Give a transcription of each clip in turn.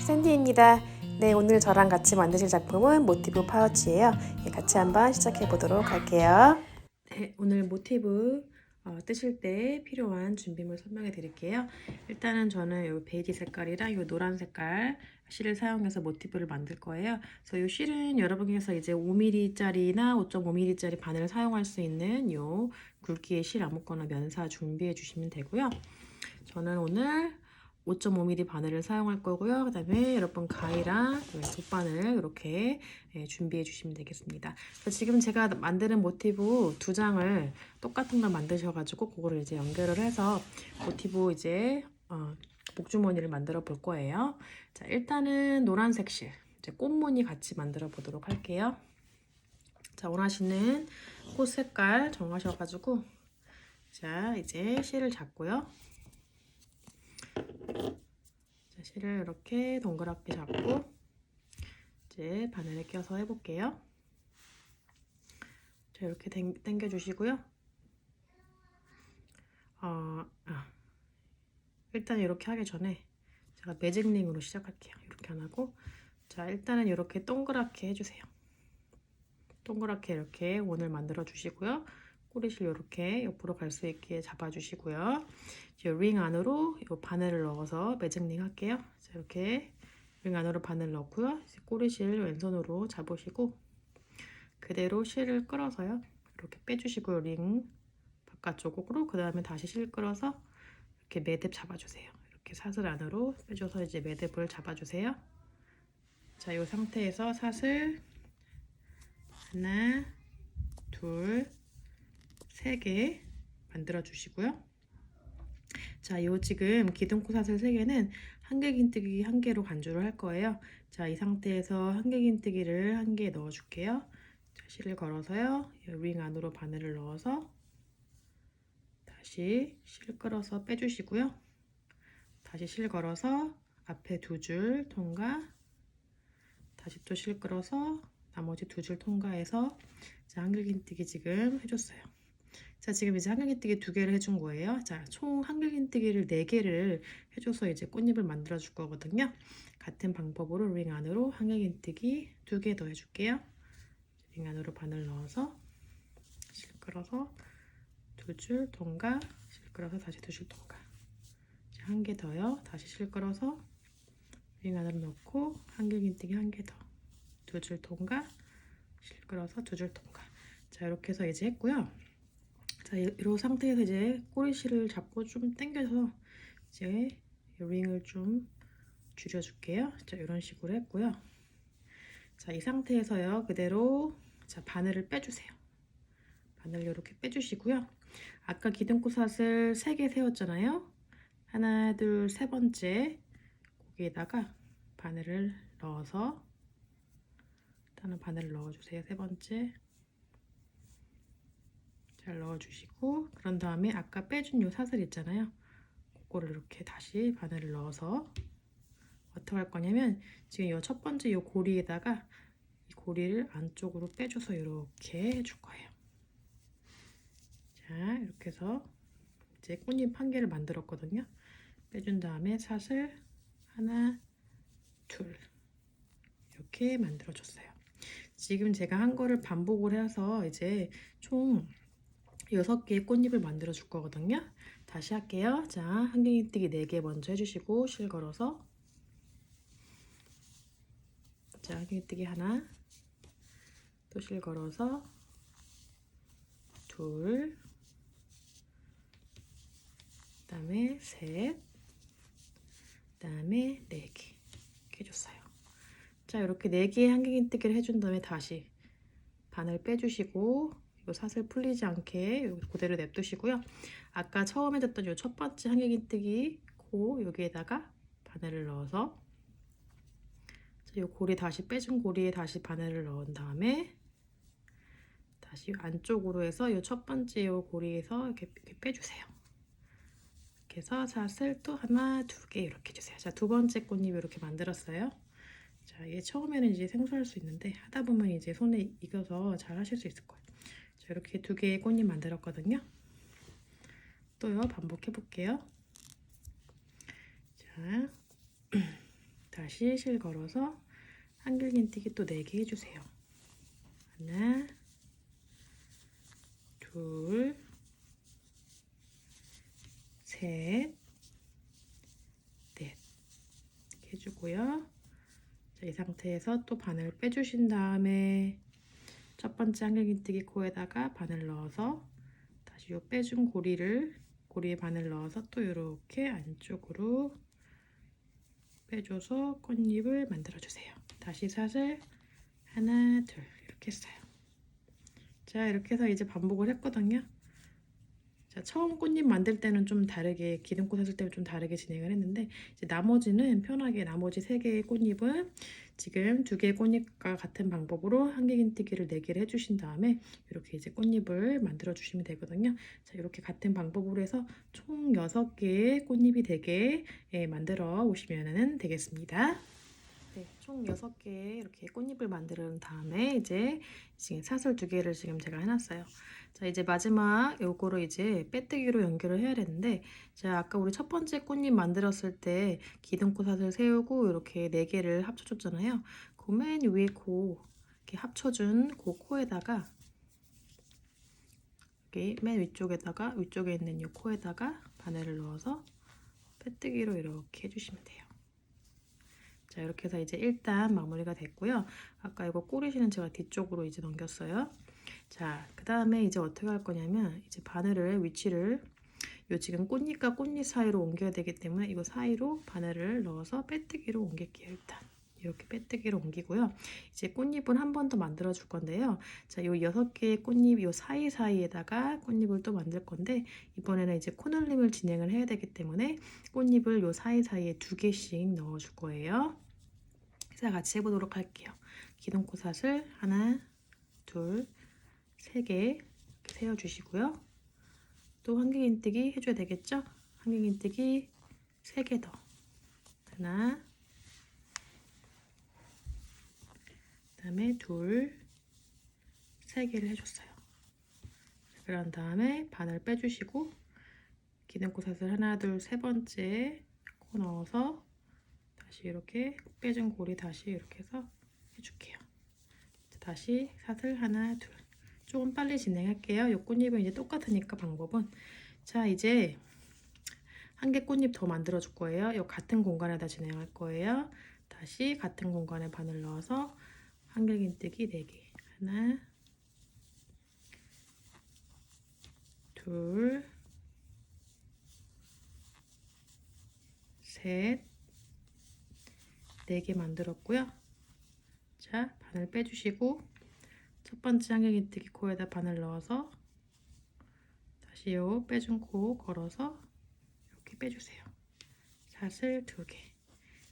샌디입니다. 네, 오늘 저랑 같이 만드실 작품은 모티브 파우치예요. 같이 한번 시작해 보도록 할게요. 네, 오늘 모티브 뜨실 때 필요한 준비물 설명해 드릴게요. 일단은 저는 이 베이지 색깔이랑 이 노란 색깔 실을 사용해서 모티브를 만들 거예요. 그래서 이 실은 여러분께서 이제 5mm짜리나 5.5mm짜리 바늘 사용할 수 있는 이 굵기의 실 아무거나 면사 준비해 주시면 되고요. 저는 오늘 5.5mm 바늘을 사용할 거고요. 그 다음에 여러분 가위랑 돗바늘 이렇게 준비해 주시면 되겠습니다. 지금 제가 만드는 모티브 두 장을 똑같은 걸 만드셔가지고 그거를 이제 연결을 해서 모티브 이제 목주머니를 만들어 볼 거예요. 자, 일단은 노란색 실, 이제 꽃무늬 같이 만들어 보도록 할게요. 자, 원하시는 꽃 색깔 정하셔가지고 자, 이제 실을 잡고요. 자, 실을 이렇게 동그랗게 잡고 이제 바늘에 껴서 해볼게요. 자, 이렇게 당겨 주시고요. 일단 이렇게 하기 전에 제가 매직링으로 시작할게요. 이렇게 안 하고, 자, 일단은 이렇게 동그랗게 해주세요. 동그랗게 이렇게 원을 만들어 주시고요. 꼬리실 이렇게 옆으로 갈 수 있게 잡아 주시고요. 링 안으로 이 바늘을 넣어서 매직링 할게요. 자, 이렇게 링 안으로 바늘 넣고요. 꼬리실 왼손으로 잡으시고 그대로 실을 끌어서요. 이렇게 빼주시고요. 링 바깥쪽으로. 그 다음에 다시 실 끌어서 이렇게 매듭 잡아주세요. 이렇게 사슬 안으로 빼줘서 이제 매듭을 잡아주세요. 자, 이 상태에서 사슬 하나, 둘, 세 개 만들어 주시고요. 자, 요 지금 기둥코 사슬 3개는 한길긴뜨기 1개로 간주를 할 거예요. 자, 이 상태에서 한길긴뜨기를 1개 넣어 줄게요. 자, 실을 걸어서요. 링 안으로 바늘을 넣어서 다시 실 끌어서 빼주시고요. 다시 실 걸어서 앞에 2줄 통과, 다시 또 실 끌어서 나머지 2줄 통과해서 한길긴뜨기 지금 해줬어요. 자, 지금 이제 한길긴뜨기 2개를 해준 거예요. 자, 총 한길긴뜨기를 4개를 해줘서 이제 꽃잎을 만들어 줄 거거든요. 같은 방법으로 링 안으로 한길긴뜨기 2개 더 해줄게요. 링 안으로 바늘 넣어서 실 끌어서 2줄 통과, 실 끌어서 다시 2줄 통과. 1개 더요. 다시 실 끌어서 링 안으로 넣고 한길긴뜨기 1개 더, 2줄 통과, 실 끌어서 2줄 통과. 자, 이렇게 해서 이제 했고요. 자, 이 상태에서 이제 꼬리실을 잡고 좀 당겨서 이제 링을 좀 줄여줄게요. 자, 이런 식으로 했고요. 자, 이 상태에서요, 그대로 자, 바늘을 빼주세요. 바늘 이렇게 빼주시고요. 아까 기둥코삿을 3개 세웠잖아요. 하나, 둘, 세 번째 거기에다가 바늘을 넣어서 일단은 바늘을 넣어주세요. 세 번째 잘 넣어주시고, 그런 다음에 아까 빼준 요 사슬 있잖아요. 그거를 이렇게 다시 바늘을 넣어서 어떻게 할 거냐면 지금 요 첫 번째 요 고리에다가 이 고리를 안쪽으로 빼줘서 이렇게 해줄 거예요. 자, 이렇게 해서 이제 꽃잎 1개를 만들었거든요. 빼준 다음에 사슬 하나, 둘 이렇게 만들어줬어요. 지금 제가 한 거를 반복을 해서 이제 총 6개의 꽃잎을 만들어 줄 거거든요. 다시 할게요. 자, 한길긴뜨기 4개 먼저 해주시고 실 걸어서, 자, 한길긴뜨기 하나, 또 실 걸어서 둘, 그 다음에 셋, 그 다음에 4개 이렇게 해줬어요. 자, 이렇게 4개의 한길긴뜨기를 해준 다음에 다시 바늘 빼주시고 이 사슬 풀리지 않게 그대로 냅두시고요. 아까 처음 해줬던 이 첫 번째 한길긴뜨기 코 여기에다가 바늘을 넣어서 이 고리 다시 빼준 고리에 다시 바늘을 넣은 다음에 다시 안쪽으로 해서 이 첫 번째 이 고리에서 이렇게 빼주세요. 이렇게 해서 사슬 또 하나, 2개 이렇게 해주세요. 자, 두 번째 꽃잎 이렇게 만들었어요. 자, 얘 처음에는 이제 생소할 수 있는데 하다 보면 이제 손에 익어서 잘 하실 수 있을 거예요. 자, 이렇게 2개의 꽃잎 만들었거든요. 또요, 반복해 볼게요. 자, 다시 실 걸어서 한길긴뜨기 또 4개 해주세요. 하나, 둘, 셋, 넷 이렇게 해주고요. 자, 이 상태에서 또 바늘 빼주신 다음에 첫 번째 한길긴뜨기 코에다가 바늘 넣어서 다시 요 빼준 고리에 바늘 넣어서 또 이렇게 안쪽으로 빼줘서 꽃잎을 만들어주세요. 다시 사슬 하나, 둘 이렇게 했어요. 자, 이렇게 해서 이제 반복을 했거든요. 자, 처음 꽃잎 만들 때는 좀 다르게, 기둥꽃 했을 때는 좀 다르게 진행을 했는데, 이제 나머지는 편하게 나머지 3개의 꽃잎은 지금 2개의 꽃잎과 같은 방법으로 한길긴뜨기를 4개를 해주신 다음에 이렇게 이제 꽃잎을 만들어 주시면 되거든요. 자, 이렇게 같은 방법으로 해서 총 6개의 꽃잎이 되게 만들어 오시면 되겠습니다. 네, 총 6개의 이렇게 꽃잎을 만든 다음에 이제 지금 사슬 2개를 지금 제가 해놨어요. 자, 이제 마지막 요거를 이제 빼뜨기로 연결을 해야 되는데, 자, 아까 우리 첫 번째 꽃잎 만들었을 때 기둥코 사슬 세우고 이렇게 4개를 합쳐줬잖아요. 그 맨 위에 이렇게 합쳐준 그 코에다가 여기 맨 위쪽에 있는 이 코에다가 바늘을 넣어서 빼뜨기로 이렇게 해주시면 돼요. 자, 이렇게 해서 이제 일단 마무리가 됐고요. 아까 이거 꼬리실은 제가 뒤쪽으로 이제 넘겼어요. 자, 그 다음에 이제 어떻게 할 거냐면 이제 바늘을 위치를 요 지금 꽃잎과 꽃잎 사이로 옮겨야 되기 때문에 이거 사이로 바늘을 넣어서 빼뜨기로 옮길게요. 일단 이렇게 빼뜨기로 옮기고요. 이제 꽃잎을 한 번 더 만들어 줄 건데요. 자, 요 6개의 꽃잎 요 사이사이에다가 꽃잎을 또 만들 건데, 이번에는 이제 코늘림을 진행을 해야 되기 때문에 꽃잎을 요 사이사이에 2개씩 넣어 줄 거예요. 자, 같이 해보도록 할게요. 기둥코 사슬 하나, 둘, 3개 이렇게 세워주시고요. 또 한길긴뜨기 해줘야 되겠죠? 한길긴뜨기 3개 더. 하나, 그 다음에 둘, 3개를 해줬어요. 그런 다음에 바늘 빼주시고 기둥코 사슬 하나, 둘, 3번째 코 넣어서 다시 이렇게 빼준 고리 다시 이렇게 해서 해줄게요. 다시 사슬 하나, 둘. 조금 빨리 진행할게요. 요 꽃잎은 이제 똑같으니까 방법은. 자, 이제 한 개 꽃잎 더 만들어 줄 거예요. 요 같은 공간에다 진행할 거예요. 다시 같은 공간에 바늘 넣어서 한길긴뜨기 4개. 하나, 둘, 셋, 4개 만들었고요. 자, 바늘 빼주시고 첫 번째 한길긴뜨기 코에다 바늘 넣어서 다시 요 빼준 코 걸어서 이렇게 빼주세요. 사슬 2개.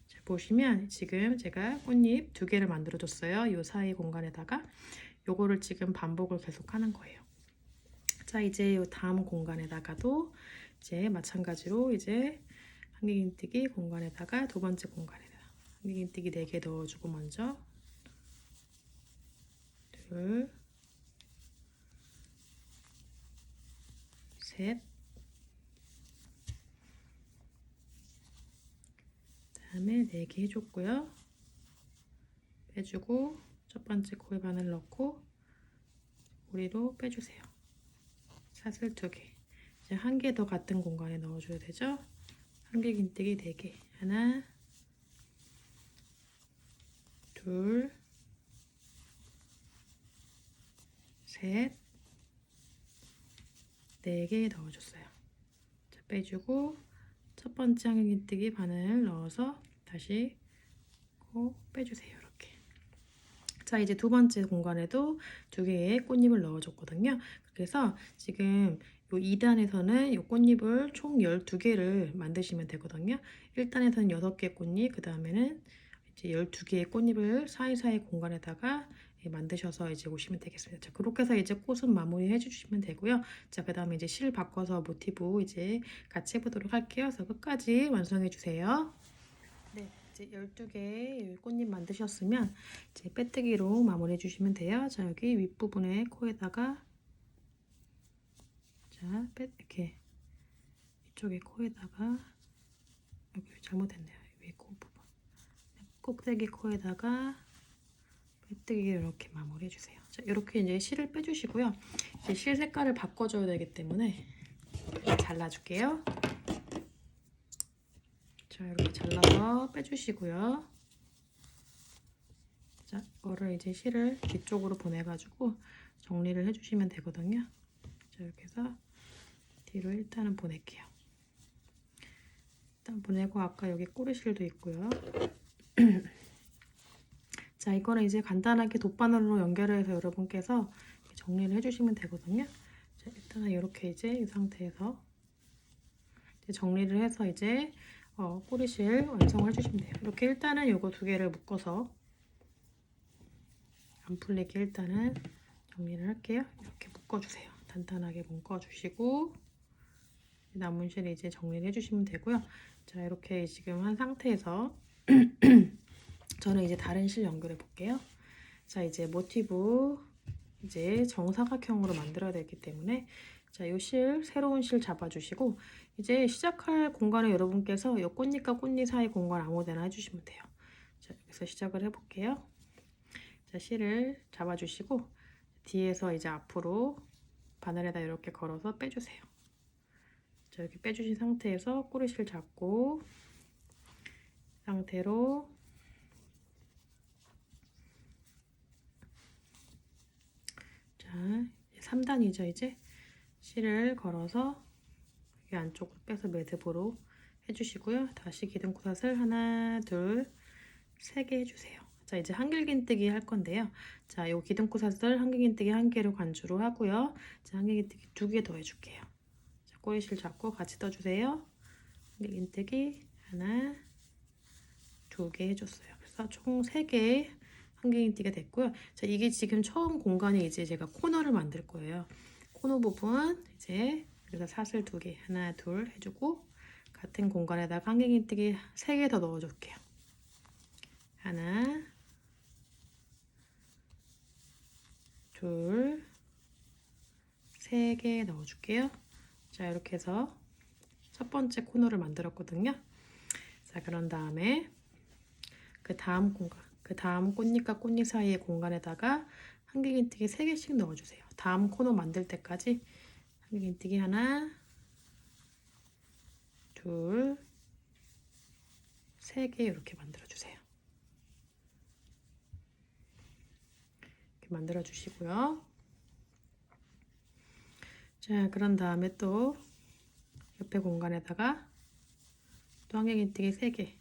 자, 보시면 지금 제가 꽃잎 2개를 만들어 줬어요. 요 사이 공간에다가 요거를 지금 반복을 계속 하는 거예요. 자, 이제 요 다음 공간에다가도 이제 마찬가지로 이제 한길긴뜨기 공간에다가 두 번째 공간에다 한길긴뜨기 4개 넣어주고 먼저 둘, 셋, 다음에 4개 해줬고요. 빼주고 첫 번째 코에 바늘 넣고 고리로 빼주세요. 사슬 2개. 이제 한 개 더 같은 공간에 넣어줘야 되죠. 한길긴뜨기 4개. 하나, 둘, 셋, 4개 넣어줬어요. 자, 빼주고 첫 번째 한길긴뜨기 바늘 넣어서 다시 꼭 빼주세요. 이렇게. 자, 이제 두 번째 공간에도 2개의 꽃잎을 넣어줬거든요. 그래서 지금 요 2단에서는 요 꽃잎을 총 12개를 만드시면 되거든요. 1단에서는 6개 꽃잎, 그 다음에는 이제 12개의 꽃잎을 사이사이 공간에다가 만드셔서 이제 오시면 되겠습니다. 자, 그렇게 해서 이제 꽃은 마무리 해주시면 되고요. 자, 그 다음에 이제 실 바꿔서 모티브 이제 같이 해보도록 할게요. 그래서 끝까지 완성해 주세요. 네, 이제 12개의 꽃잎 만드셨으면 이제 빼뜨기로 마무리해 주시면 돼요. 자, 여기 윗부분에 코에다가 자, 이렇게 이쪽에 코에다가 여기 잘못했네요. 위에 코 부분 꼭대기 코에다가 빼뜨기를 이렇게 마무리해 주세요. 자, 이렇게 이제 실을 빼주시고요. 이제 실 색깔을 바꿔줘야 되기 때문에 잘라줄게요. 자, 이렇게 잘라서 빼주시고요. 자, 이거를 이제 실을 뒤쪽으로 보내가지고 정리를 해주시면 되거든요. 자, 이렇게 해서 뒤로 일단은 보낼게요. 일단 보내고 아까 여기 꼬리실도 있고요. 자, 이거는 이제 간단하게 돗바늘로 연결해서 여러분께서 정리를 해주시면 되거든요. 자, 일단은 이렇게 이제 이 상태에서 이제 정리를 해서 이제 꼬리실 완성을 해주시면 돼요. 이렇게 일단은 요거 두 개를 묶어서 안 풀리게 일단은 정리를 할게요. 이렇게 묶어주세요. 단단하게 묶어주시고 남은 실 이제 정리를 해주시면 되고요. 자, 이렇게 지금 한 상태에서 저는 이제 다른 실 연결해 볼게요. 자, 이제 모티브 이제 정사각형으로 만들어야 되기 때문에 자, 요 실, 새로운 실 잡아주시고 이제 시작할 공간을 여러분께서 요 꽃잎과 꽃잎 사이 공간 아무데나 해주시면 돼요. 자, 여기서 시작을 해볼게요. 자, 실을 잡아주시고 뒤에서 이제 앞으로 바늘에다 이렇게 걸어서 빼주세요. 자, 이렇게 빼주신 상태에서 꼬리실 잡고 상태로 자, 3단이죠. 이제 실을 걸어서 여기 안쪽으로 빼서 매듭으로 해주시고요. 다시 기둥코삿을 하나, 둘, 세 개 해주세요. 자, 이제 한길긴뜨기 할 건데요. 자, 요 기둥코삿을 한길긴뜨기 한 개로 간주로 하고요. 자, 한길긴뜨기 두 개 더 해줄게요. 자, 꼬리실 잡고 같이 떠주세요. 한길긴뜨기 하나, 두 개 해줬어요. 그래서 총 3개 한길긴뜨기가 됐고요. 자, 이게 지금 처음 공간이 이제 제가 코너를 만들 거예요. 코너 부분 이제 그래서 사슬 2개 하나, 둘 해주고 같은 공간에다가 한길긴뜨기 3개 더 넣어줄게요. 하나, 둘, 3개 넣어줄게요. 자, 이렇게 해서 첫 번째 코너를 만들었거든요. 자, 그런 다음에 그 다음 공간, 그 다음 꽃잎과 꽃잎 사이의 공간에다가 한길긴뜨기 3개씩 넣어주세요. 다음 코너 만들 때까지 한길긴뜨기 하나, 둘, 3개 이렇게 만들어주세요. 이렇게 만들어주시고요. 자, 그런 다음에 또 옆에 공간에다가 또 한길긴뜨기 3개.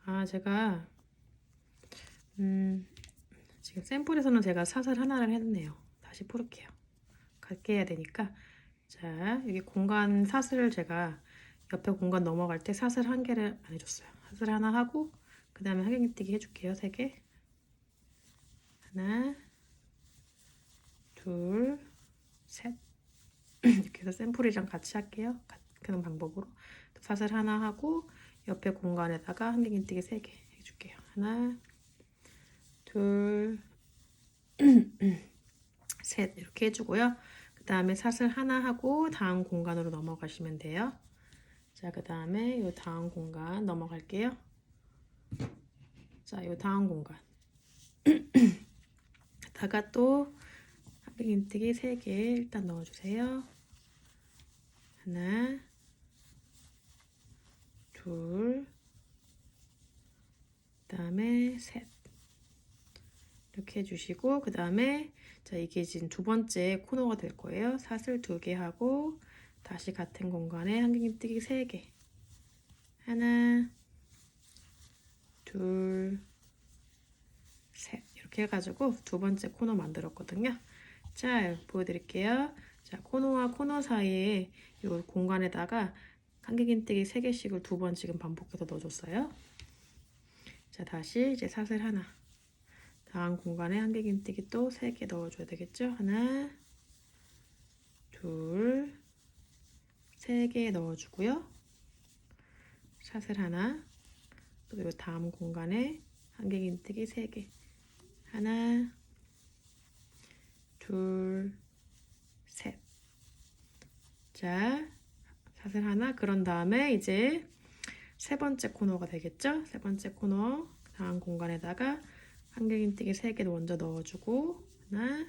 아, 제가 지금 샘플에서는 제가 사슬 하나를 했네요. 다시 풀을게요. 같게 해야 되니까. 자, 여기 공간 사슬을 제가 옆에 공간 넘어갈 때 사슬 한 개를 안 해줬어요. 사슬 하나 하고 그 다음에 한길긴뜨기 해줄게요. 3개. 하나, 둘, 셋. 이렇게 해서 샘플이랑 같이 할게요. 그런 방법으로 사슬 하나 하고 옆에 공간에다가 한길긴뜨기 3개 해줄게요. 하나, 둘, 셋 이렇게 해주고요. 그 다음에 사슬 하나 하고 다음 공간으로 넘어가시면 돼요. 자, 그 다음에 이 다음 공간 넘어갈게요. 자, 이 다음 공간 다가 또 한길긴뜨기 3개 일단 넣어주세요. 하나, 둘, 그 다음에 셋 이렇게 해주시고 그 다음에 자, 이게 지금 두 번째 코너가 될 거예요. 사슬 2개 하고 다시 같은 공간에 한길긴뜨기 3개 하나, 둘, 셋 이렇게 해가지고 두 번째 코너 만들었거든요. 자, 보여드릴게요. 자, 코너와 코너 사이에 이 공간에다가 한길긴뜨기 3개씩을 두 번 지금 반복해서 넣어줬어요. 자, 다시 이제 사슬 하나 다음 공간에 한길긴뜨기 또 3개 넣어줘야 되겠죠. 하나, 둘, 3개 넣어주고요. 사슬 하나 또 이 다음 공간에 한길긴뜨기 3개 하나, 둘, 셋. 자, 사슬 하나 그런 다음에 이제 세 번째 코너가 되겠죠. 세 번째 코너 그 다음 공간에다가 한길긴뜨기 3개 먼저 넣어주고 하나,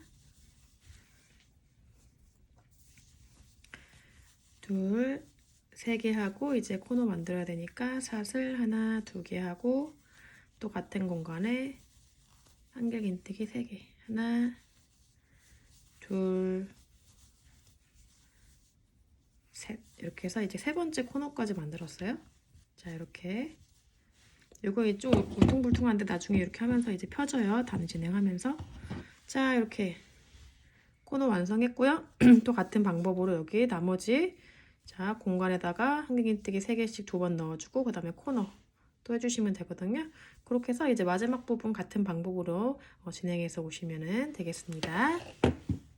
둘, 3개 하고 이제 코너 만들어야 되니까 사슬 하나, 2개 하고 또 같은 공간에 한길긴뜨기 3개 하나, 둘, 셋 이렇게 해서 이제 3번째 코너까지 만들었어요. 자, 이렇게 이거 좀 울퉁불퉁한데 나중에 이렇게 하면서 이제 펴져요. 다음 진행하면서. 자, 이렇게 코너 완성했고요. 또 같은 방법으로 여기 나머지 자 공간에다가 한길긴뜨기 3개씩 2번 넣어주고 그 다음에 코너 또 해주시면 되거든요. 그렇게 해서 이제 마지막 부분 같은 방법으로 진행해서 오시면 되겠습니다.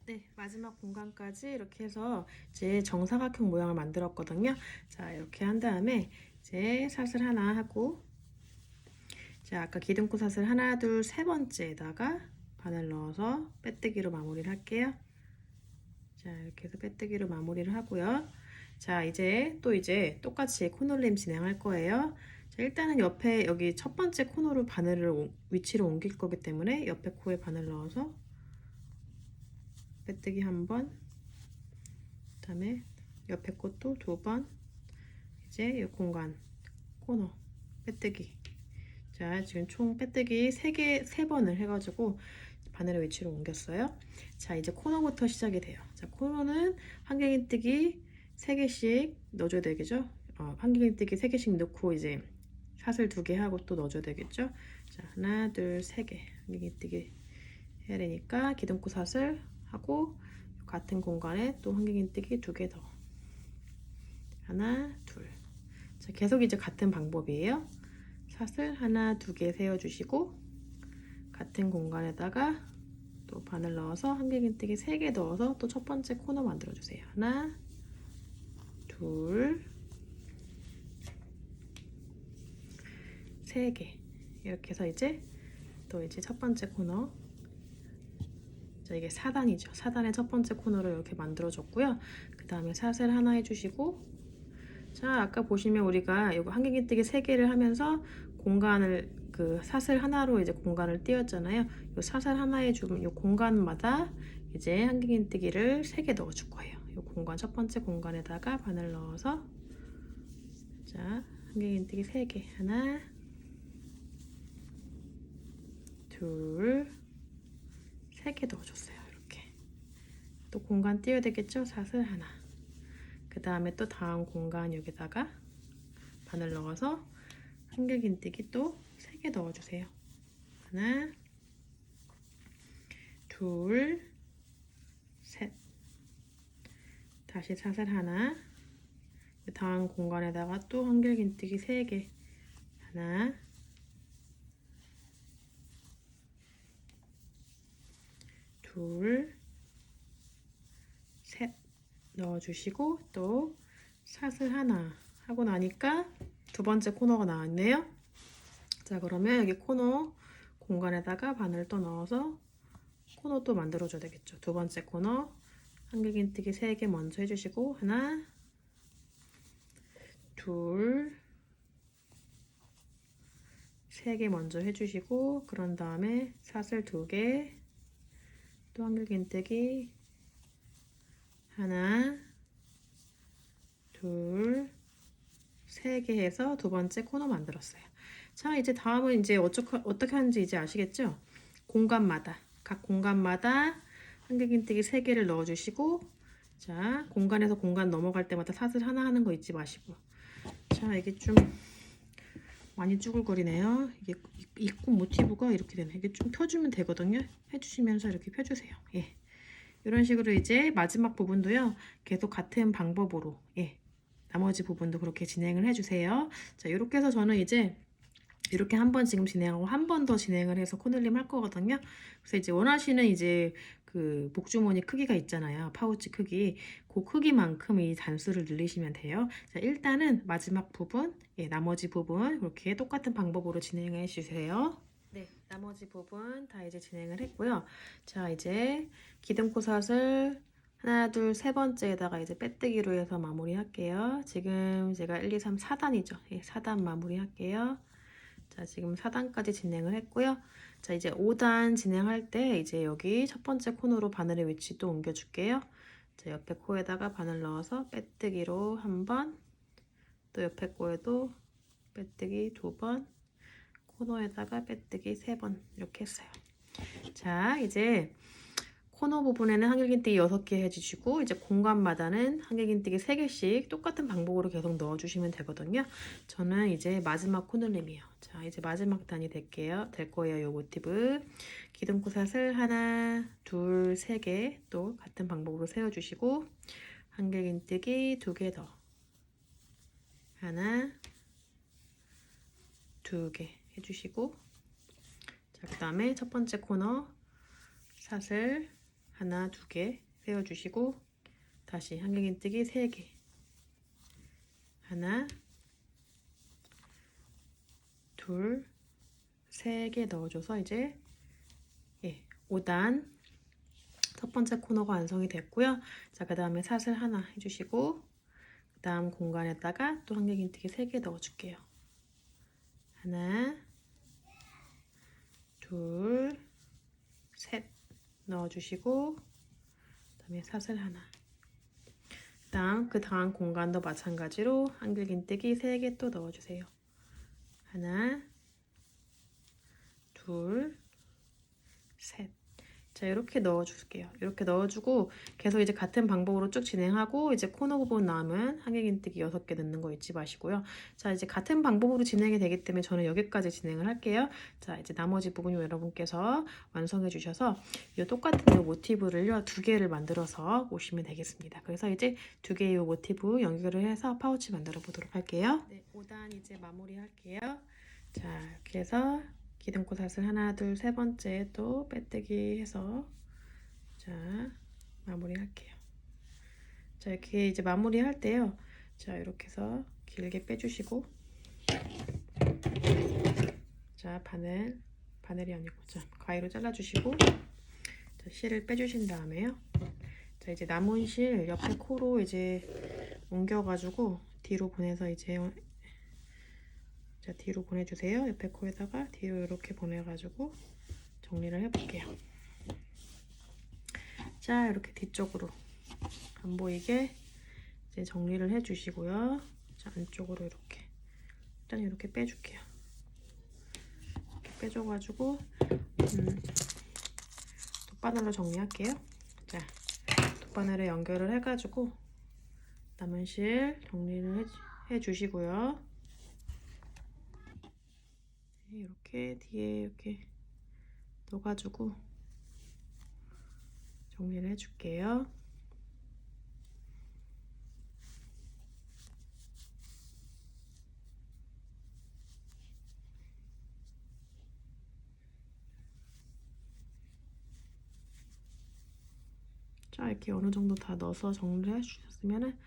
네, 마지막 공간까지 이렇게 해서 이제 정사각형 모양을 만들었거든요. 자, 이렇게 한 다음에 이제 사슬 하나 하고 자, 아까 기둥코 사슬 하나, 둘, 3번째에다가 바늘 넣어서 빼뜨기로 마무리를 할게요. 자, 이렇게 해서 빼뜨기로 마무리를 하고요. 자, 이제 똑같이 코너림 진행할 거예요. 자, 일단은 옆에 여기 첫 번째 코너로 바늘을 위치로 옮길 거기 때문에 옆에 코에 바늘 넣어서 빼뜨기 한 번, 그 다음에 옆에 것도 2번, 이제 이 공간 코너 빼뜨기. 자, 지금 총 빼뜨기 3번을 해가지고 바늘의 위치로 옮겼어요. 자, 이제 코너부터 시작이 돼요. 자, 코너는 한길긴뜨기 3개씩 넣어줘야 되겠죠? 한길긴뜨기 3개씩 넣고 이제 사슬 2개 하고 또 넣어줘야 되겠죠? 자, 하나, 둘, 3개 한길긴뜨기 해야 되니까 기둥코 사슬 하고 같은 공간에 또 한길긴뜨기 2개 더. 하나, 둘. 자, 계속 이제 같은 방법이에요. 사슬 하나, 2개 세워주시고 같은 공간에다가 또 바늘 넣어서 한길긴뜨기 3개 넣어서 또 첫 번째 코너 만들어주세요. 하나, 둘, 3개 이렇게 해서 이제 또 이제 첫 번째 코너 자, 이게 4단이죠. 4단의 첫 번째 코너를 이렇게 만들어줬고요. 그 다음에 사슬 하나 해주시고 자, 아까 보시면 우리가 이거 한길긴뜨기 3개를 하면서 공간을 그 사슬 하나로 이제 공간을 띄웠잖아요. 이 사슬 하나에 주면 이 공간마다 이제 한길긴뜨기를 3개 넣어줄 거예요. 이 공간 첫 번째 공간에다가 바늘 넣어서 자, 한길긴뜨기 3개 하나, 둘, 3개 넣어줬어요. 이렇게 또 공간 띄워야 되겠죠? 사슬 하나. 그 다음에 또 다음 공간 여기다가 바늘 넣어서 한길긴뜨기 또 3개 넣어주세요. 하나, 둘, 셋. 다시 사슬 하나. 다음 공간에다가 또 한길긴뜨기 3개. 하나, 둘, 셋. 넣어주시고 또 사슬 하나 하고 나니까 2번째 코너가 나왔네요. 자, 그러면 여기 코너 공간에다가 바늘 또 넣어서 코너 또 만들어줘야 되겠죠. 2번째 코너 한길긴뜨기 3개 먼저 해주시고 하나, 둘, 3개 먼저 해주시고 그런 다음에 사슬 2개 또 한길긴뜨기 하나, 둘, 3개 해서 2번째 코너 만들었어요. 자, 이제 다음은 이제 어떻게 하는지 이제 아시겠죠? 공간마다 각 공간마다 한길긴뜨기 3개를 넣어주시고 자, 공간에서 공간 넘어갈 때마다 사슬 하나 하는 거 잊지 마시고 자, 이게 좀 많이 쭈글거리네요. 이게 입구 모티브가 이렇게 되네. 이게 좀 펴주면 되거든요. 해주시면서 이렇게 펴주세요. 예. 이런 식으로 이제 마지막 부분도요. 계속 같은 방법으로 예. 나머지 부분도 그렇게 진행을 해주세요. 자, 이렇게 해서 저는 이제 이렇게 한 번 지금 진행하고 한 번 더 진행을 해서 코늘림 할 거거든요. 그래서 이제 원하시는 이제 그 복주머니 크기가 있잖아요. 파우치 크기. 그 크기만큼 이 단수를 늘리시면 돼요. 자, 일단은 마지막 부분, 예, 나머지 부분 이렇게 똑같은 방법으로 진행해 주세요. 네, 나머지 부분 다 이제 진행을 했고요. 자, 이제 기둥코 사슬 하나, 둘, 3번째에다가 이제 빼뜨기로 해서 마무리 할게요. 지금 제가 1, 2, 3, 4단이죠. 예, 4단 마무리 할게요. 자, 지금 4단까지 진행을 했고요. 자, 이제 5단 진행할 때 이제 여기 첫 번째 코너로 바늘의 위치 또 옮겨줄게요. 자, 옆에 코에다가 바늘 넣어서 빼뜨기로 한 번, 또 옆에 코에도 빼뜨기 2번, 코너에다가 빼뜨기 3번 이렇게 했어요. 자, 이제 코너 부분에는 한길긴뜨기 6개 해주시고 이제 공간마다는 한길긴뜨기 3개씩 똑같은 방법으로 계속 넣어주시면 되거든요. 저는 이제 마지막 코너림이에요. 자, 이제 마지막 단이 될 거예요. 이 모티브 기둥코삿을 하나, 둘, 3개 또 같은 방법으로 세워주시고 한길긴뜨기 2개 더 하나, 2개 해주시고 자, 그 다음에 첫 번째 코너 사슬 하나, 2개 세워주시고 다시 한길긴뜨기 3개 하나, 둘, 3개 넣어줘서 이제 5단 첫 번째 코너가 완성이 됐고요. 자, 그 다음에 사슬 하나 해주시고 그 다음 공간에다가 또 한길긴뜨기 3개 넣어줄게요. 하나, 둘, 셋 넣어주시고 그 다음에 사슬 하나 그 다음 공간도 마찬가지로 한길긴뜨기 3개 또 넣어주세요. 하나, 둘, 셋. 자, 이렇게 넣어줄게요. 이렇게 넣어주고 계속 이제 같은 방법으로 쭉 진행하고 이제 코너 부분 남은 한길긴뜨기 6개 넣는 거 잊지 마시고요. 자, 이제 같은 방법으로 진행이 되기 때문에 저는 여기까지 진행을 할게요. 자, 이제 나머지 부분 여러분께서 완성해 주셔서 이 똑같은 이 모티브를요 2개를 만들어서 오시면 되겠습니다. 그래서 이제 2개의 이 모티브 연결을 해서 파우치 만들어 보도록 할게요. 네, 5단 이제 마무리 할게요. 자, 이렇게 해서 기둥코삿을 하나, 둘, 3번째 또 빼뜨기 해서 자, 마무리 할게요. 자, 이렇게 이제 마무리 할 때요. 자, 이렇게 해서 길게 빼주시고 자, 바늘이 아니고 자, 가위로 잘라주시고 자, 실을 빼주신 다음에요. 자, 이제 남은 실 옆에 코로 이제 옮겨가지고 뒤로 보내서 이제 자, 뒤로 보내주세요. 옆에 코에다가 뒤로 이렇게 보내가지고 정리를 해볼게요. 자, 이렇게 뒤쪽으로 안 보이게 이제 정리를 해주시고요. 자, 안쪽으로 이렇게 일단 이렇게 빼줄게요. 이렇게 빼줘가지고 돗바늘로 정리할게요. 자, 돗바늘에 연결을 해가지고 남은 실 정리를 해주시고요. 이렇게 뒤에 이렇게 넣어가지고 정리를 해줄게요. 자, 이렇게 어느 정도 다 넣어서 정리를 해주셨으면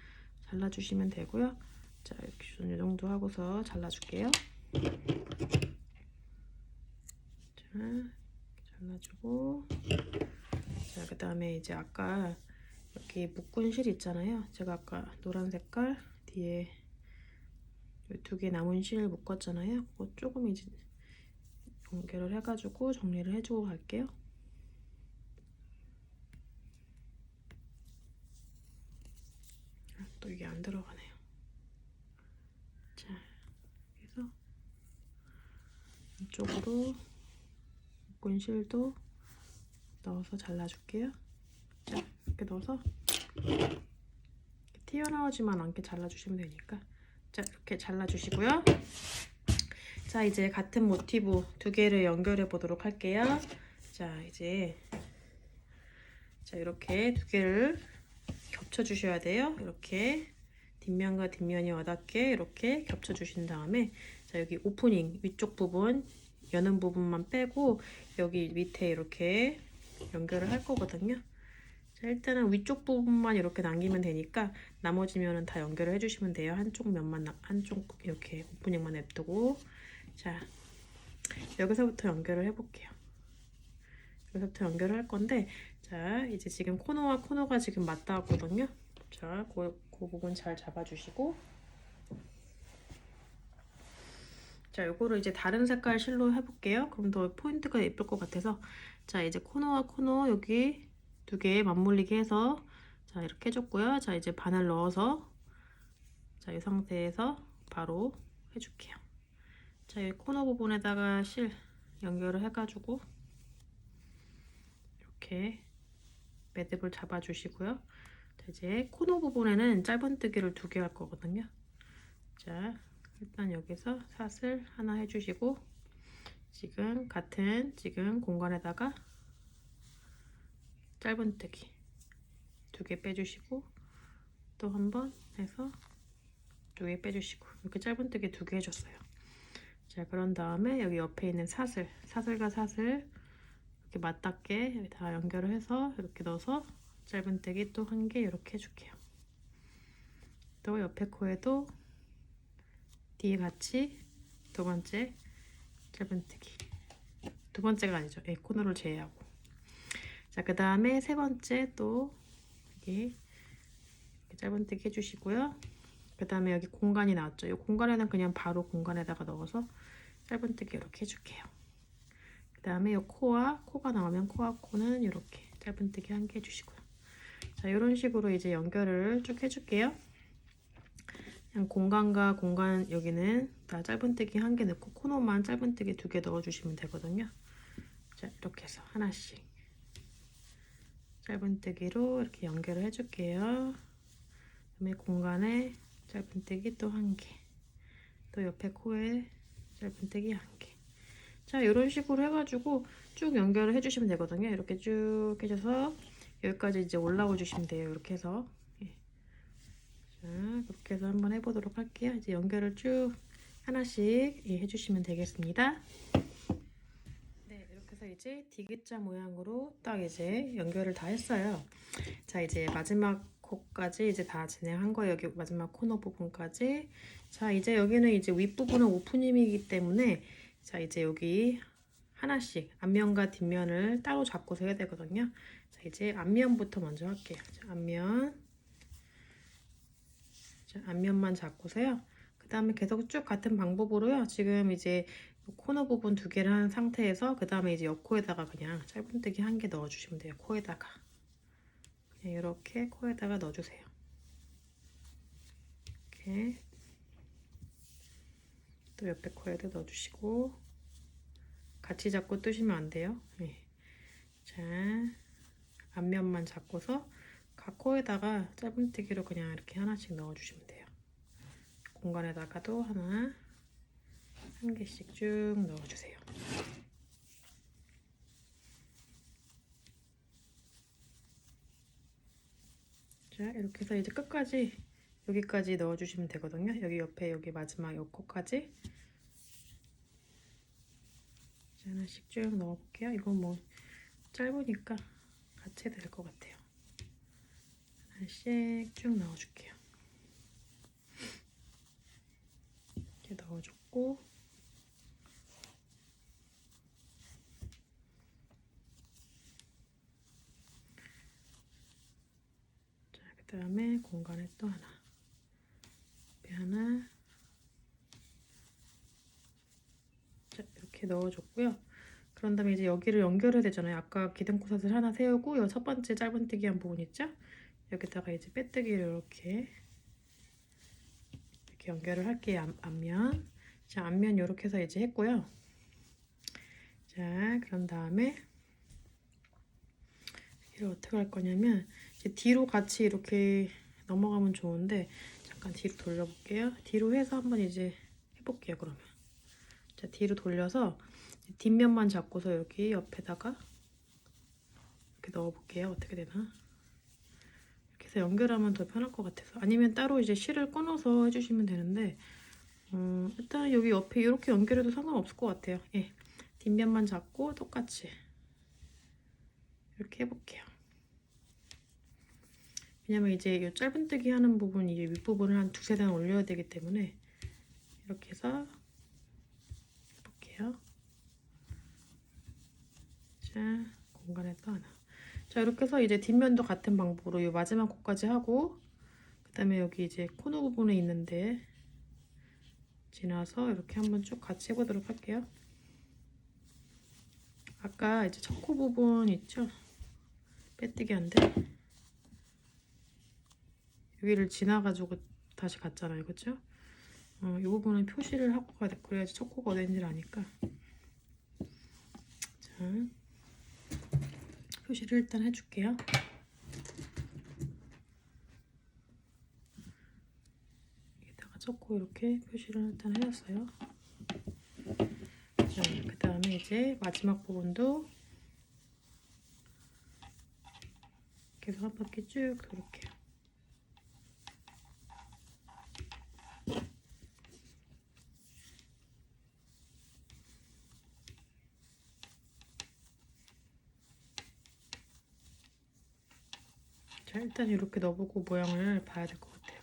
잘라주시면 되고요. 자, 이렇게 이 정도 하고서 잘라줄게요. 자, 잘라주고 자, 그 다음에 이제 아까 여기 묶은 실 있잖아요. 제가 아까 노란 색깔 뒤에 2개 남은 실 묶었잖아요. 그거 조금 이제 연결을 해가지고 정리를 해주고 갈게요. 또 이게 안 들어가네요. 자, 그래서 이쪽으로 묶은 실도 넣어서 잘라줄게요. 자, 이렇게 넣어서 이렇게 튀어나오지만 않게 잘라주시면 되니까 자, 이렇게 잘라주시고요. 자, 이제 같은 모티브 2개를 연결해 보도록 할게요. 자, 이제 자, 이렇게 2개를 겹쳐 주셔야 돼요. 이렇게 뒷면과 뒷면이 와닿게 이렇게 겹쳐 주신 다음에 자, 여기 오프닝 위쪽 부분 여는 부분만 빼고 여기 밑에 이렇게 연결을 할 거거든요. 자, 일단은 위쪽 부분만 이렇게 남기면 되니까 나머지 면은 다 연결을 해주시면 돼요. 한쪽 면만 한쪽 이렇게 오프닝만 냅두고 자, 여기서부터 연결을 해볼게요. 여기서부터 연결을 할 건데 자, 이제 지금 코너와 코너가 지금 맞닿았거든요. 자, 그 부분 잘 잡아주시고 자, 요거를 이제 다른 색깔 실로 해볼게요. 그럼 더 포인트가 예쁠 것 같아서. 자, 이제 코너와 코너 여기 두 개 맞물리게 해서 자, 이렇게 해줬고요. 자, 이제 바늘 넣어서 자, 이 상태에서 바로 해줄게요. 자, 이 코너 부분에다가 실 연결을 해가지고 이렇게 매듭을 잡아주시고요. 자, 이제 코너 부분에는 짧은뜨기를 2개 할 거거든요. 자, 일단 여기서 사슬 하나 해주시고 지금 같은 공간에다가 짧은뜨기 2개 빼주시고 또 한 번 해서 2개 빼주시고 이렇게 짧은뜨기 2개 해줬어요. 자, 그런 다음에 여기 옆에 있는 사슬과 사슬 이렇게 맞닿게 다 연결을 해서 이렇게 넣어서 짧은뜨기 또 1개 이렇게 해줄게요. 또 옆에 코에도 뒤에 같이 2번째 짧은뜨기, 2번째가 아니죠. 예, 코너를 제외하고. 자, 그 다음에 3번째 또 여기 이렇게 짧은뜨기 해주시고요. 그 다음에 여기 공간이 나왔죠. 이 공간에는 그냥 바로 공간에다가 넣어서 짧은뜨기 이렇게 해줄게요. 그 다음에 이 코가 나오면 코와 코는 이렇게 짧은뜨기 1개 해주시고요. 자, 이런 식으로 이제 연결을 쭉 해줄게요. 그냥 공간과 공간 여기는 다 짧은뜨기 1개 넣고 코너만 짧은뜨기 2개 넣어주시면 되거든요. 자, 이렇게 해서 하나씩 짧은뜨기로 이렇게 연결을 해줄게요. 그다음에 공간에 짧은뜨기 또 1개, 또 옆에 코에 짧은뜨기 1개. 자, 이런 식으로 해가지고 쭉 연결을 해주시면 되거든요. 이렇게 쭉 해줘서 여기까지 이제 올라와 주시면 돼요. 이렇게 해서. 자, 그렇게 해서 한번 해보도록 할게요. 이제 연결을 쭉 하나씩 해주시면 되겠습니다. 네, 이렇게 해서 이제 디귿자 모양으로 딱 이제 연결을 다 했어요. 자, 이제 마지막 코까지 이제 다 진행한 거예요. 여기 마지막 코너 부분까지. 자, 이제 여기는 이제 윗부분은 오프닝이기 때문에 자, 이제 여기 하나씩 앞면과 뒷면을 따로 잡고서 해야 되거든요. 자, 이제 앞면부터 먼저 할게요. 자, 앞면만 잡고서요. 그 다음에 계속 쭉 같은 방법으로요. 지금 이제 코너 부분 2개를 한 상태에서 그 다음에 이제 옆코에다가 그냥 짧은뜨기 1개 넣어주시면 돼요. 코에다가 그냥 이렇게 코에다가 넣어주세요. 이렇게 또 옆에 코에도 넣어주시고 같이 잡고 뜨시면 안 돼요. 네. 자, 앞면만 잡고서 각 코에다가 짧은뜨기로 그냥 이렇게 하나씩 넣어주시면 돼요. 공간에다가도 하나, 1개씩 쭉 넣어주세요. 자, 이렇게 해서 이제 끝까지 여기까지 넣어주시면 되거든요. 여기 옆에 여기 마지막 요 코까지 하나씩 쭉 넣어볼게요. 이건 뭐 짧으니까 같이 해도 될 것 같아요. 하나씩 쭉 넣어줄게요. 이렇게 넣어줬고 자, 그 다음에 공간에 또 하나 옆에 하나 자, 이렇게 넣어줬고요. 그런 다음에 이제 여기를 연결해야 되잖아요. 아까 기둥코사슬 하나 세우고 이 첫 번째 짧은뜨기 한 부분 있죠? 여기다가 이제 빼뜨기를 이렇게 연결을 할게요. 앞면. 자, 앞면 이렇게 해서 이제 했고요. 자, 그런 다음에 이를 어떻게 할 거냐면 이제 뒤로 같이 이렇게 넘어가면 좋은데 잠깐 뒤로 돌려볼게요. 뒤로 해서 한번 이제 해볼게요. 그러면 자, 뒤로 돌려서 뒷면만 잡고서 여기 옆에다가 이렇게 넣어볼게요. 어떻게 되나? 이렇게 해서 연결하면 더 편할 것 같아서 아니면 따로 이제 실을 끊어서 해주시면 되는데 일단 여기 옆에 이렇게 연결해도 상관없을 것 같아요. 예, 뒷면만 잡고 똑같이 이렇게 해볼게요. 왜냐면 이제 이 짧은뜨기 하는 부분 이제 윗부분을 한 2~3단 올려야 되기 때문에 이렇게 해서 해볼게요. 자, 공간에 또 하나. 자, 이렇게 해서 이제 뒷면도 같은 방법으로 이 마지막 코까지 하고 그 다음에 여기 이제 코너 부분에 있는데 지나서 이렇게 한번 쭉 같이 해보도록 할게요. 아까 이제 첫 코 부분 있죠? 빼뜨기 안 돼. 여기를 지나가지고 다시 갔잖아요, 그쵸? 이 부분은 표시를 하고 가야 돼. 그래야지 첫 코가 어딘지를 아니까. 자, 표시를 일단 해줄게요. 여기다가 첫 코 이렇게 표시를 일단 해놨어요. 자, 그 다음에 이제 마지막 부분도 계속 한 바퀴 쭉 돌게요. 자, 일단 이렇게 넣어보고 모양을 봐야 될 것 같아요.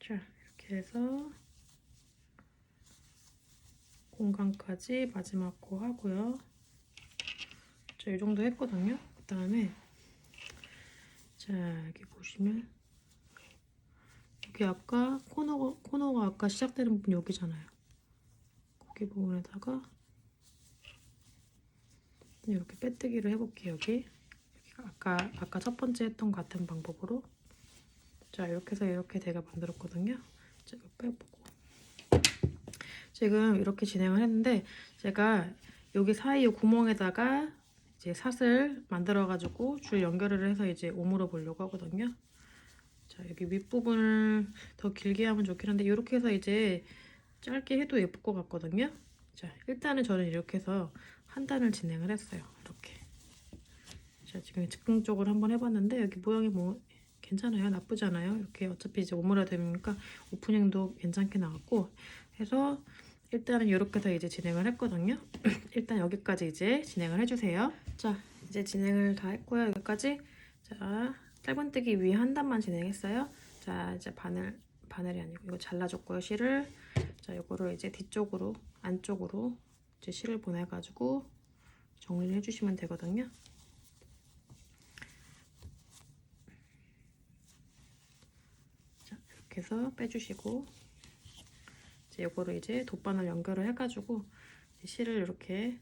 자, 이렇게 해서 공간까지 마지막 코 하고요. 자, 이 정도 했거든요. 그 다음에 자, 여기 보시면 여기 아까 코너가 아까 시작되는 부분 여기잖아요. 거기 부분에다가 이렇게 빼뜨기를 해볼게요. 여기 아까 첫 번째 했던 같은 방법으로. 자, 이렇게 해서 이렇게 제가 만들었거든요. 자, 이거 빼보고 지금 이렇게 진행을 했는데 제가 여기 사이 구멍에다가 이제 사슬 만들어가지고 줄 연결을 해서 이제 오물어 보려고 하거든요. 자, 여기 윗부분을 더 길게 하면 좋긴 한데 이렇게 해서 이제 짧게 해도 예쁠 것 같거든요. 자, 일단은 저는 이렇게 해서 한 단을 진행을 했어요. 이렇게. 자, 지금 즉흥적으로 한번 해봤는데 여기 모양이 뭐 괜찮아요. 나쁘지 않아요. 이렇게 어차피 이제 오므라되니까 오프닝도 괜찮게 나왔고 해서 일단은 이렇게 해서 이제 진행을 했거든요. 일단 여기까지 이제 진행을 해주세요. 자, 이제 진행을 다 했고요. 여기까지. 자, 짧은뜨기 위에 한 단만 진행했어요. 자, 이제 바늘이 아니고 이거 잘라줬고요. 실을. 자, 이거를 이제 뒤쪽으로 안쪽으로 이제 실을 보내가지고 정리를 해주시면 되거든요. 자, 이렇게 해서 빼주시고 이제 이거를 이제 돗바늘 연결을 해가지고 이제 실을 이렇게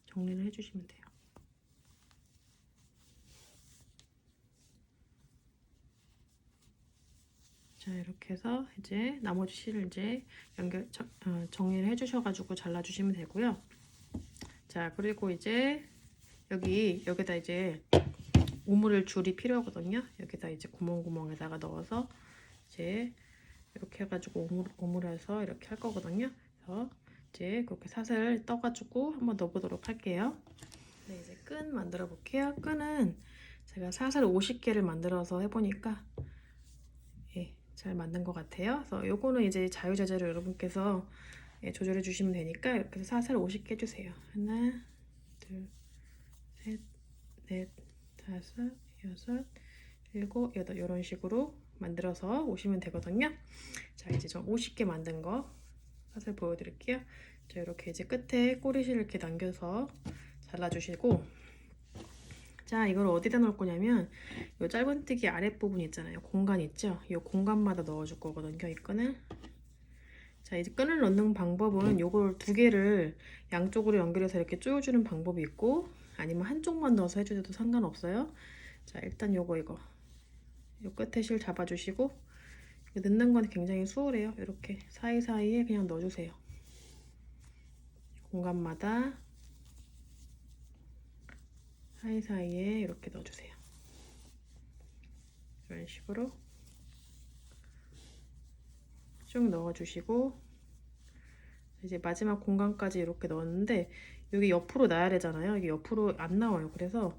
정리를 해주시면 돼요. 자, 이렇게 해서 이제 나머지 실을 이제 정리를 해주셔가지고 잘라주시면 되고요. 자, 그리고 이제 여기다 이제 오므릴 줄이 필요하거든요. 여기다 이제 구멍에다가 넣어서 이제 이렇게 해가지고 오므려서 이렇게 할 거거든요. 그래서 이제 그렇게 사슬 떠가지고 한번 넣어보도록 할게요. 네, 이제 끈 만들어 볼게요. 끈은 제가 사슬 50개를 만들어서 해보니까 예, 잘 만든 것 같아요. 그래서 요거는 이제 자유자재로 여러분께서 예, 조절해 주시면 되니까 이렇게 해서 사슬 50개 해주세요. 하나, 둘, 셋, 넷, 다섯, 여섯, 일곱, 여덟 이런 식으로 만들어서 오시면 되거든요. 자, 이제 저 50개 만든 거 사슬 보여드릴게요. 자, 이렇게 이제 끝에 꼬리실 이렇게 남겨서 잘라주시고 자, 이걸 어디다 넣을 거냐면 이 짧은뜨기 아랫부분 있잖아요. 공간 있죠? 이 공간마다 넣어줄 거거든요. 이 끈을. 자, 이제 끈을 넣는 방법은 요걸 두 개를 양쪽으로 연결해서 이렇게 조여주는 방법이 있고 아니면 한쪽만 넣어서 해주셔도 상관없어요. 자, 일단 이거 요 끝에 실 잡아주시고 넣는 건 굉장히 수월해요. 이렇게 사이사이에 그냥 넣어주세요. 공간마다 사이사이에 이렇게 넣어주세요. 이런 식으로 쭉 넣어주시고 이제 마지막 공간까지 이렇게 넣었는데 여기 옆으로 놔야 되잖아요. 이게 옆으로 안 나와요. 그래서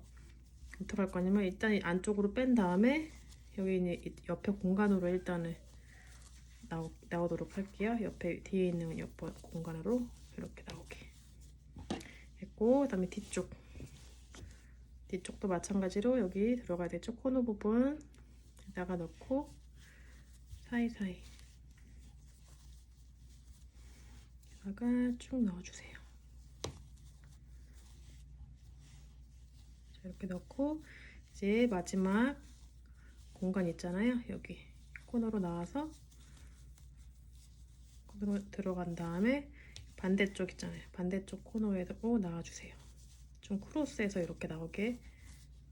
어떻게 할 거냐면 일단 안쪽으로 뺀 다음에 여기 있는 옆에 공간으로 일단은 나오도록 할게요. 옆에 뒤에 있는 옆 공간으로 이렇게 나오게 했고 그다음에 뒤쪽도 마찬가지로 여기 들어가야 되죠. 코너 부분에다가 넣고 사이사이 에다가 쭉 넣어주세요. 이렇게 넣고 이제 마지막 공간 있잖아요. 여기 코너로 나와서 코너로 들어간 다음에 반대쪽 있잖아요. 반대쪽 코너에도 나와주세요. 좀 크로스해서 이렇게 나오게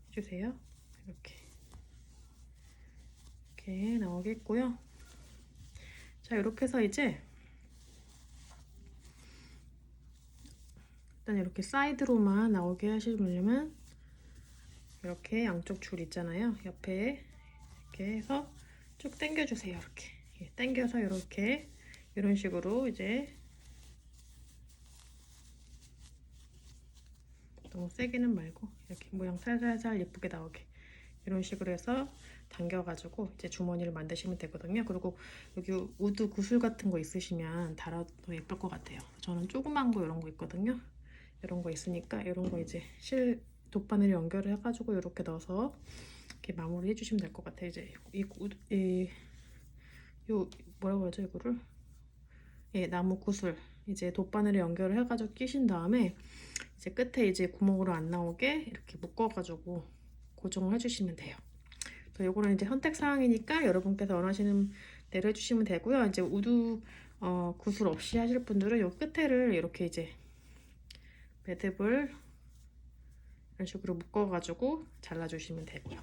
해주세요. 이렇게 나오겠고요. 자, 이렇게 해서 이제 일단 이렇게 사이드로만 나오게 하시려면 이렇게 양쪽 줄 있잖아요. 옆에 이렇게 해서 쭉 당겨주세요. 이렇게 당겨서 이렇게 이런 식으로 이제 너무 세게는 말고 이렇게 모양 살살살 예쁘게 나오게 이런 식으로 해서 당겨가지고 이제 주머니를 만드시면 되거든요. 그리고 여기 우드 구슬 같은 거 있으시면 달아도 예쁠 것 같아요. 저는 조그만 거 이런 거 있거든요. 이런 거 있으니까 이런 거 이제 돗바늘 연결을 해가지고 이렇게 넣어서 이렇게 마무리 해주시면 될 것 같아요. 이제 뭐라고 하죠 이거를? 나무 구슬 이제 돗바늘에 연결을 해가지고 끼신 다음에 이제 끝에 이제 구멍으로 안 나오게 이렇게 묶어가지고 고정을 해주시면 돼요. 요거는 이제 선택 사항이니까 여러분께서 원하시는 대로 해주시면 되고요. 이제 우드 구슬 없이 하실 분들은 요 끝에를 이렇게 이제 매듭을 이런 식으로 묶어가지고 잘라주시면 되고요.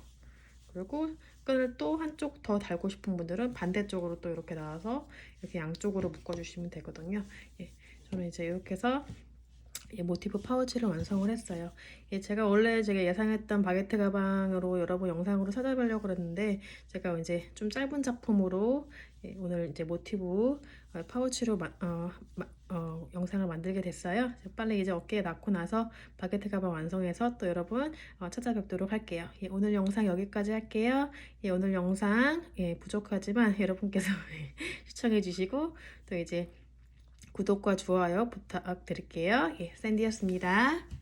그리고 끈을 또 한쪽 더 달고 싶은 분들은 반대쪽으로 또 이렇게 나와서 이렇게 양쪽으로 묶어주시면 되거든요. 저는 이제 이렇게 해서 모티브 파우치를 완성을 했어요. 제가 원래 예상했던 바게트 가방으로 여러분 영상으로 찾아보려고 그랬는데 제가 이제 좀 짧은 작품으로 오늘 이제 모티브 파우치로 영상을 만들게 됐어요. 빨리 이제 어깨에 넣고 나서 바게트 가방 완성해서 또 여러분 찾아뵙도록 할게요. 오늘 영상 여기까지 할게요. 오늘 영상 부족하지만 여러분께서 시청해 주시고 또 이제 구독과 좋아요 부탁드릴게요. 샌디였습니다.